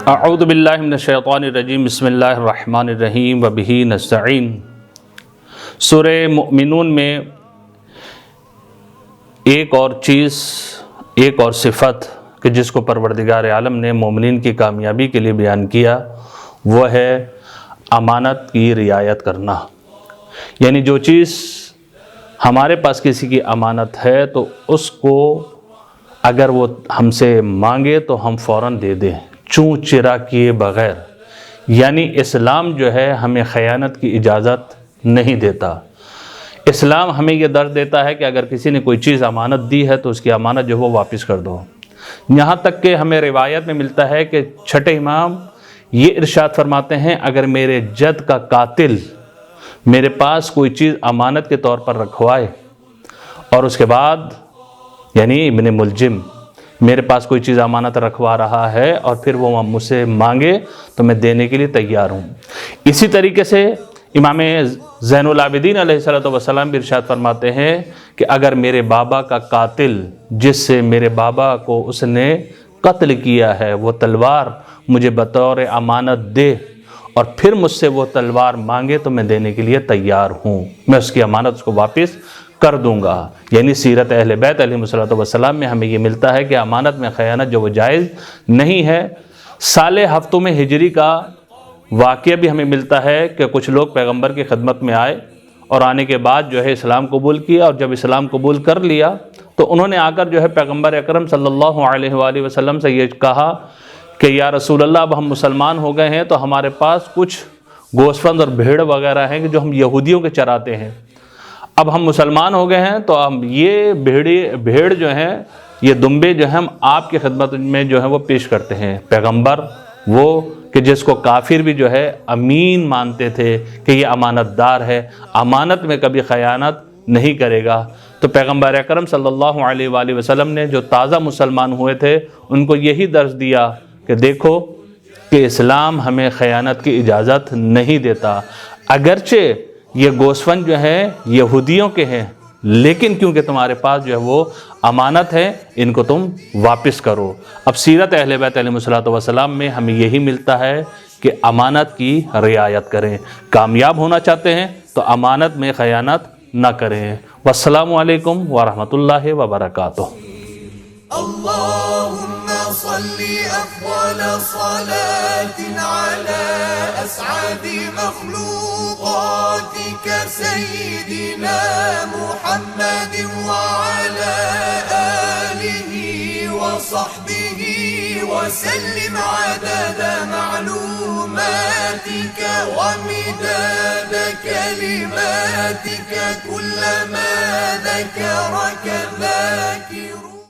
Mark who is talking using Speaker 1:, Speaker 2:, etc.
Speaker 1: اعوذ باللہ من الشیطان الرجیم بسم اللہ الرحمن الرحیم وبہ نستعین۔ سورہ مومنون میں ایک اور چیز، ایک اور صفت کہ جس کو پروردگار عالم نے مومنین کی کامیابی کے لیے بیان کیا، وہ ہے امانت کی رعایت کرنا۔ یعنی جو چیز ہمارے پاس کسی کی امانت ہے تو اس کو اگر وہ ہم سے مانگے تو ہم فوراً دے دیں، چون چرا کیے بغیر۔ یعنی اسلام جو ہے ہمیں خیانت کی اجازت نہیں دیتا۔ اسلام ہمیں یہ درس دیتا ہے کہ اگر کسی نے کوئی چیز امانت دی ہے تو اس کی امانت جو وہ واپس کر دو۔ یہاں تک کہ ہمیں روایت میں ملتا ہے کہ چھٹے امام یہ ارشاد فرماتے ہیں، اگر میرے جد کا قاتل میرے پاس کوئی چیز امانت کے طور پر رکھوائے اور اس کے بعد یعنی ابن ملجم میرے پاس کوئی چیز امانت رکھوا رہا ہے اور پھر وہ مجھ سے مانگے تو میں دینے کے لیے تیار ہوں۔ اسی طریقے سے امام زین العابدین علیہ السلام بھی ارشاد فرماتے ہیں کہ اگر میرے بابا کا قاتل جس سے میرے بابا کو اس نے قتل کیا ہے وہ تلوار مجھے بطور امانت دے اور پھر مجھ سے وہ تلوار مانگے تو میں دینے کے لیے تیار ہوں، میں اس کی امانت اس کو واپس کر دوں گا۔ یعنی سیرت اہل بیت علیہ السلام میں ہمیں یہ ملتا ہے کہ امانت میں خیانت جو وہ جائز نہیں ہے۔ سال ہفتوں میں ہجری کا واقعہ بھی ہمیں ملتا ہے کہ کچھ لوگ پیغمبر کی خدمت میں آئے اور آنے کے بعد جو ہے اسلام قبول کیا، اور جب اسلام قبول کر لیا تو انہوں نے آ کر جو ہے پیغمبر اکرم صلی اللہ علیہ وآلہ وسلم سے یہ کہا کہ یا رسول اللہ اب ہم مسلمان ہو گئے ہیں تو ہمارے پاس کچھ گوسفند اور بھیڑ وغیرہ ہیں کہ جو ہم یہودیوں کے چراتے ہیں، اب ہم مسلمان ہو گئے ہیں تو ہم یہ بھیڑ جو ہیں، یہ دمبے جو ہیں ہم آپ کی خدمت میں جو ہے وہ پیش کرتے ہیں۔ پیغمبر وہ کہ جس کو کافر بھی جو ہے امین مانتے تھے کہ یہ امانت دار ہے، امانت میں کبھی خیانت نہیں کرے گا، تو پیغمبر اکرم صلی اللہ علیہ وآلہ وسلم نے جو تازہ مسلمان ہوئے تھے ان کو یہی درس دیا کہ دیکھو کہ اسلام ہمیں خیانت کی اجازت نہیں دیتا۔ اگرچہ یہ گوسفند جو ہیں یہودیوں کے ہیں لیکن کیونکہ تمہارے پاس جو ہے وہ امانت ہے، ان کو تم واپس کرو۔ اب سیرت اہل بیت علیہ السلام میں ہمیں یہی ملتا ہے کہ امانت کی رعایت کریں۔ کامیاب ہونا چاہتے ہیں تو امانت میں خیانت نہ کریں۔ والسلام علیکم ورحمۃ اللہ وبرکاتہ۔
Speaker 2: اللهم صل أفضل صلاة على أسعد مخلوقاتك سيدنا محمد وعلى آله وصحبه وسلم عدد معلوماتك ومداد كلماتك كلما ذكرك ذاكر